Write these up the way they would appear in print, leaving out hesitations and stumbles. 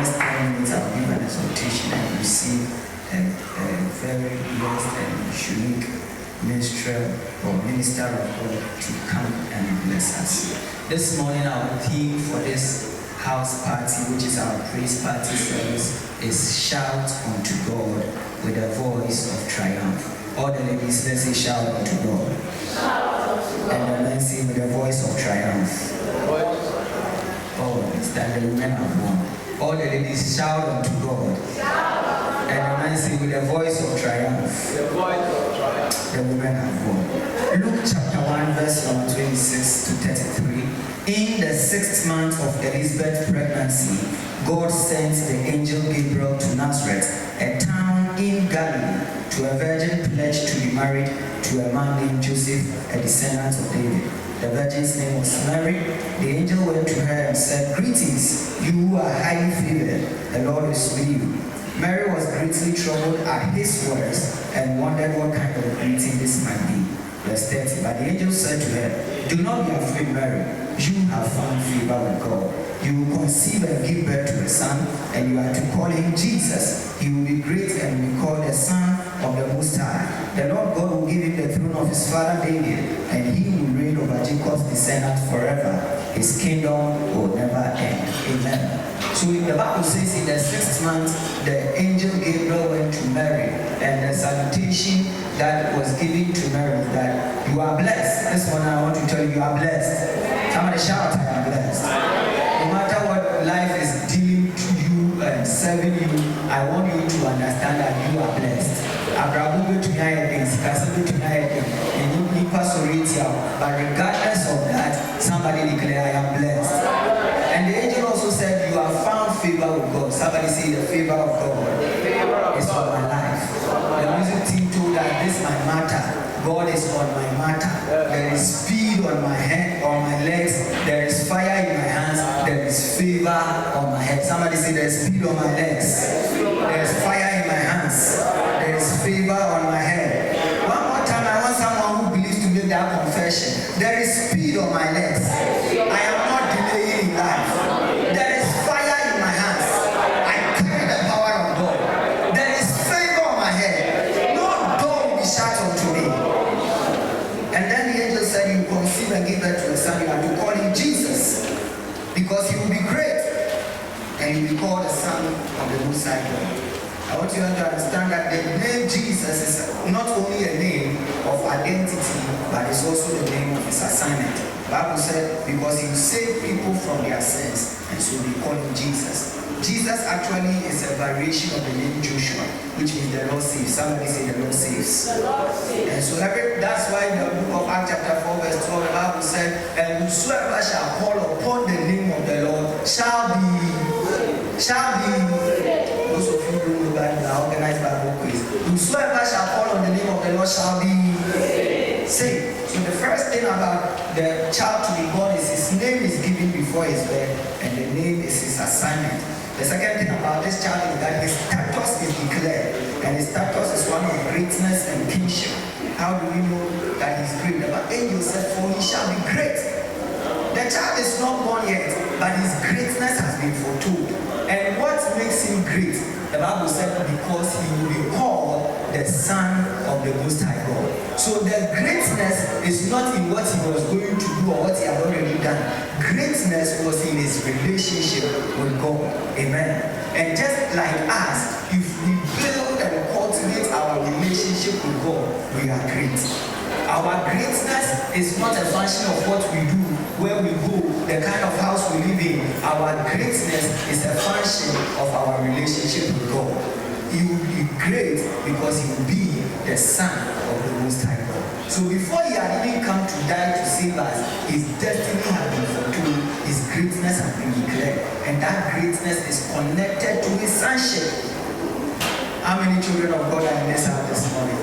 next 10 minutes, I'll give an exhortation and receive a very blessed and unique minister of God to come and bless us. This morning, our theme for this house party, which is our praise party service, is Shout Unto God with a voice of triumph. All the ladies, let's say shout unto God. And the men say with a voice of triumph. Oh, it's that the women have won. All the ladies shout unto God. And the men say with a voice of triumph. The women have won. Luke chapter 1, verse number 26 to 33. In the 6th month of Elizabeth's pregnancy, God sent the angel Gabriel to Nazareth, a town in Galilee, to a virgin pledged to be married to a man named Joseph, a descendant of David. The virgin's name was Mary. The angel went to her and said, "Greetings, you who are highly favored, the Lord is with you." Mary was greatly troubled at his words and wondered what kind of greeting this might be. Verse 30, but the angel said to her, "Do not be afraid, Mary. You have found favor with God. You will conceive and give birth to a son, and you are to call him Jesus. He will be great and will be called the Son of the Most High. The Lord God will give him the throne of his father David, and he will reign over Jacob's descendants forever. His kingdom will never end." Amen. So the Bible says in the 6th month, the angel Gabriel went to Mary, and the salutation that was given to Mary that you are blessed. This one I want to tell you, you are blessed. Somebody shout, "I am blessed." No matter what life is dealing to you and serving you, I want you to understand that you are blessed. But regardless of that, somebody declare, "I am blessed." And the angel also said, "You have found favor with God." Somebody say, "The favor of God is on my life." The music team told that this is my matter. God is on my matter. There is speed on my hand, on my legs. There is fire in my hands. There is favor on my head. Somebody say, "There is speed on my legs. There is fire in my hands. There is favor on my head." One more time, I want someone who believes to make that confession. There is speed on my legs. I am not delaying in life. There is fire in my hands. I carry the power of God. There is favor on my head. No door will be shut unto me. And then the angel said, "You conceive and give birth to a son. You are to call him Jesus, because he will be great, and he will be called the Son of the Most High God." I want you to understand that the name Jesus is not only a name of identity, but it's also the name of his assignment. The Bible said, because he will save people from their sins, and so we call him Jesus. Jesus actually is a variation of the name Joshua, which means the Lord saves. Somebody say, "The Lord saves." And so that's why in the book of Acts chapter 4 verse 12, the Bible said, "And whosoever shall call upon the name of the Lord shall be. Those of you who know that are organized Bible quiz. Whosoever shall call on the name of the Lord shall be saved. So the first thing about the child to be born is his name is given before his birth, and the name is his assignment. The second thing about this child is that his status is declared, and his status is one of greatness and kingship. How do we know that he's great? The angel said, "For he shall be great." The child is not born yet, but his greatness has been foretold. And what makes him great? The Bible said, because he will be called the Son of the Most High God. So the greatness is not in what he was going to do or what he had already done. Greatness was in his relationship with God. Amen. And just like us, if we build and cultivate our relationship with God, we are great. Our greatness is not a function of what we do, where we go, the kind of house we live in. Our greatness is a function of our relationship with God. He will be great because he will be the Son of the Most High God. So before he had even come to die to save us, his destiny had been foretold, his greatness had been declared, and that greatness is connected to his sonship. How many children of God are in this house this morning?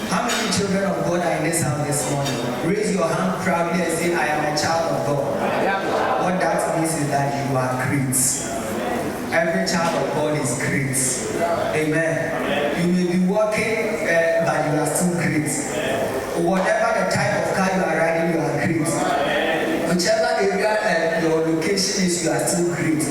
How many children of God are in this house this morning? Raise your hand proudly and say, "I am a child of God." What that means is that you are great. Every child of God is great. Amen. You may be walking, but you are still great. Whatever the type of car you are riding, you are great. Whichever area your location is, you are still great.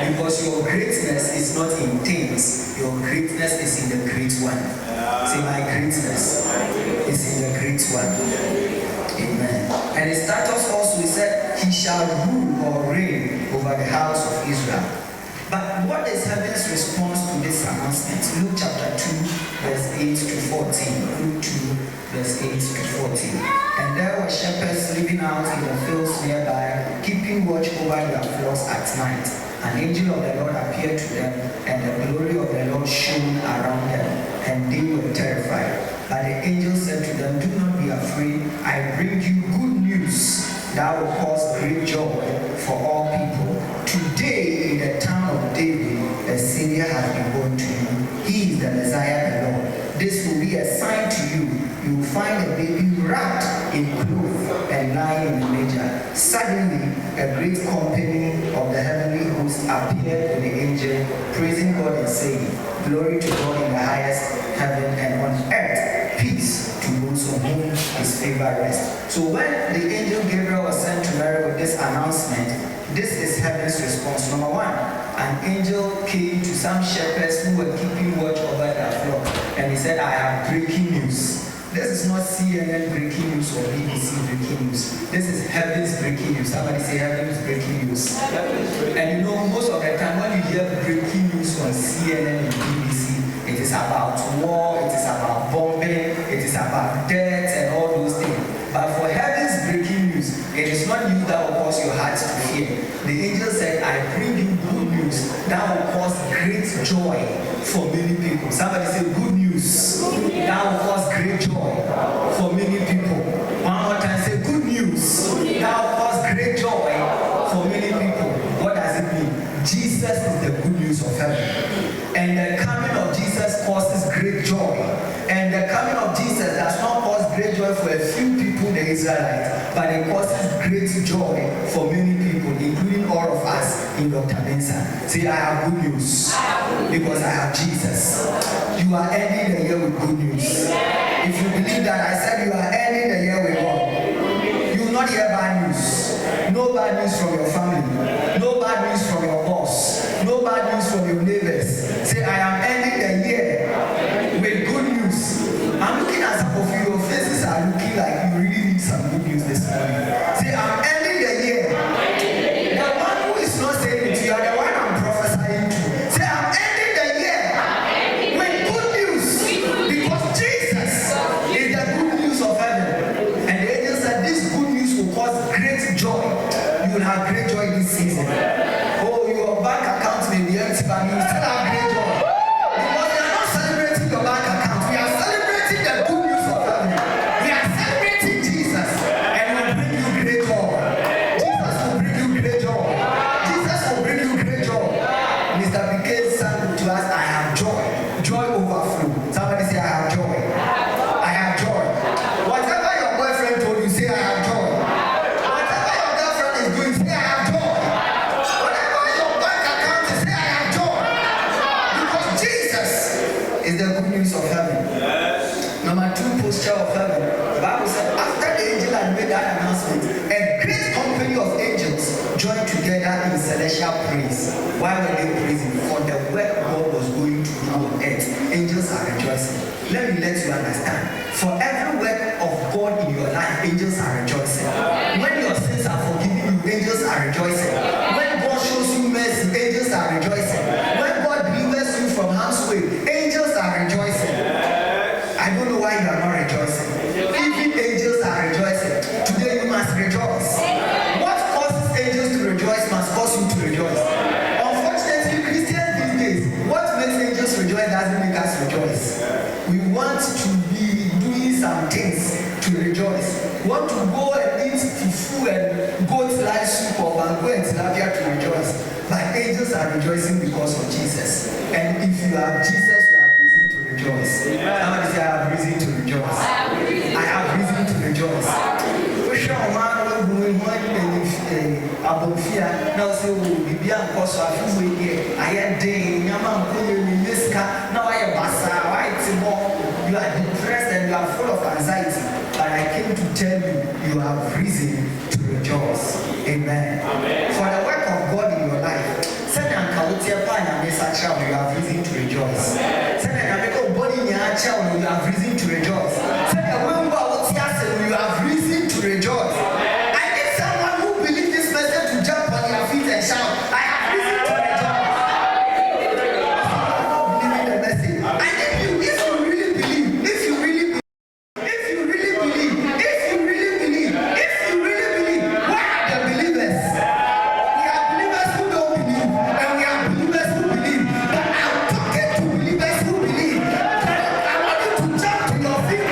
Because Because your greatness is not in things, your greatness is in the great one. Say, my greatness is in the great one. Amen. And his status also, he said, he shall rule or reign over the house of Israel. But what is heaven's response to this announcement? Luke chapter 2, verse 8 to 14. Luke 2, verse 8 to 14. And there were shepherds living out in the fields nearby, keeping watch over their flocks at night. An angel of the Lord appeared to them, and the glory of the Lord shone around them, and they were terrified. But the angel said to them, do not be afraid. I bring you good news that will cause great joy for all people. Today in the town of David, a Savior has been born to you. He is the Messiah, the Lord. This will be a sign to you. You will find a baby wrapped in cloth and lying in a manger. Suddenly, a great company of the heavenly host appeared with the angel, praising God and saying, glory to God in the highest heaven, and on earth peace to those on whom his favor rests. So when the angel Gabriel was sent to Mary with this announcement, this is heaven's response. Number one, an angel came to some shepherds who were keeping watch over their flock, and he said, I have breaking news. This is not CNN breaking news or BBC breaking news. This is heaven's breaking news. Somebody say heaven's breaking news. And you know, most of the time when you hear breaking news on CNN and BBC, it is about war, it is about bombing, it is about death and all those things. But for heaven's breaking news, it is not news that will cause your heart to fear. The angel said, I bring you good news that will cause great joy for many people. Somebody say good news. That will cause great joy for many people. One more time, say good news. That will cause great joy for many people. What does it mean? Jesus is the good news of heaven. And the coming of Jesus causes great joy. And the coming of Jesus does not cause great joy for a few people, the Israelites, but it causes great joy for many people, including all of us in Dr. Benson. Say, I have good news because I have Jesus. You are ending the year with good news. If you believe that, I said you are ending the year with God. You will not hear bad news. No bad news from your family. No bad news from your boss. No bad news from your neighbors. Say, I am ending the year with good news. I'm looking at some of you. Your faces are looking like you really need some good news this morning. Say, I'm ending the year. The one who is not saying it to you, are the one I'm prophesying to. Say, I'm ending the year with good news because Jesus is the good news of heaven. And the angel said, this good news will cause great joy. You will have great joy this season. Oh, your bank account may be empty, but you still have great joy. Because we are not celebrating your bank account. We are celebrating the good news of heaven. We are celebrating Jesus. And we will bring you great joy. Jesus will bring you great joy. Jesus will bring you great joy. Mr. Piquet sang to us, I have joy. Joy overflow. Somebody say, I have joy. I have joy. Whatever your boyfriend told you, say, I have joy. Whatever your girlfriend is doing, say, I have joy. Whatever your bank account is, say, I have joy. Because Jesus is the good news of heaven. Number two, posture of heaven. The Bible said, after the angel had made that announcement, a great company of angels joined together in celestial praise. Why were they praising? For the work God was going to do on earth. Angels are rejoicing. Let me let you understand. For every work of God in your life, angels are rejoicing. When your sins are forgiven you, angels are rejoicing. When God shows you mercy, angels are rejoicing. When God delivers you from harm's way, angels are rejoicing. I don't know why you are not rejoicing. Even angels are rejoicing. Today you must rejoice. What causes angels to rejoice must cause you to rejoice. Unfortunately, Christians these days, what makes angels rejoice doesn't make us rejoice. We want to be doing some things to rejoice. We want to go and eat fufu and goat live soup or bango and tilapia to rejoice. But angels are rejoicing because of Jesus. And if you have Jesus, you have reason to rejoice. Somebody say, I have reason to rejoice. I have reason to rejoice. Obimpeh-Quayson, now say, oh, Bibia and Koso, I feel way here. I am day, Yaman, now I am Basa, you are depressed and you are full of anxiety. But I came to tell you, you have reason to rejoice. Amen. For the work of God in your life, send and you have reason to rejoice. You have reason to rejoice. You have reason to rejoice. I need someone who believes this message to jump on their feet and shout, I have reason to rejoice. Believing the message. I need you, if you really believe, if you really believe, where are the believers? We have believers who don't believe, and we have believers who believe. But I'm talking to believers who believe. I want you to jump to your feet,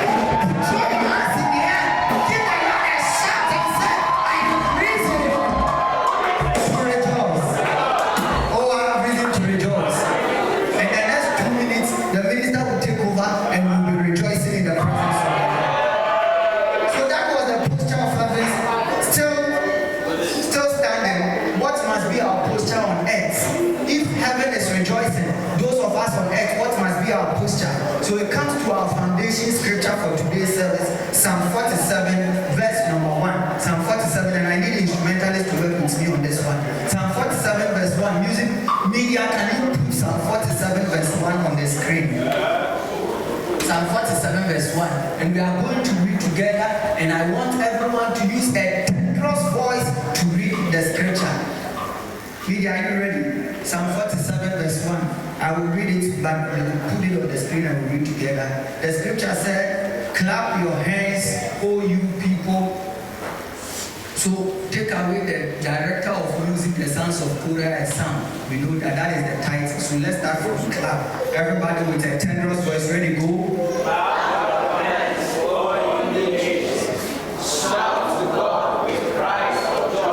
throw your hands in the air, give the Lord a shout and say, I have reason to rejoice. Oh, I have reason to rejoice. In the next 2 minutes, the minister will take over and we'll be rejoicing in the presence of God. So that was the posture of heaven. Still standing. What must be our posture on earth? If heaven is rejoicing, those of us on earth, what must be our posture? So it comes to our foundation scripture for today's service, Psalm 47, verse number 1. Psalm 47, and I need instrumentalists to work with me on this one. Psalm 47, verse 1. Music media, can you put Psalm 47, verse 1 on the screen? Psalm 47, verse 1. And we are going to read together, and I want everyone to use a tenderous voice to read the scripture. Media, are you ready? Psalm 47, verse 1. I will read it, but we will put it on the screen and we'll read together. The scripture said, clap your hands, O you people. So take away the director of music, the sons of Korah and Sam. We know that that is the title. So let's start from clap. Everybody with a tenderous voice, ready, go.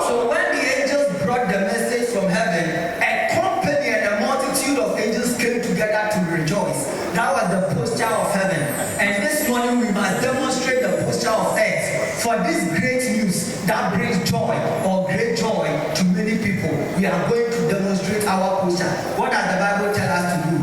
So when the angels brought the message from heaven, a company and a multitude of angels came together to rejoice. That was the posture of heaven. And this morning we must demonstrate the posture of earth. For this great news that brings joy or great joy to many people, we are going to demonstrate our posture. What does the Bible tell us to do?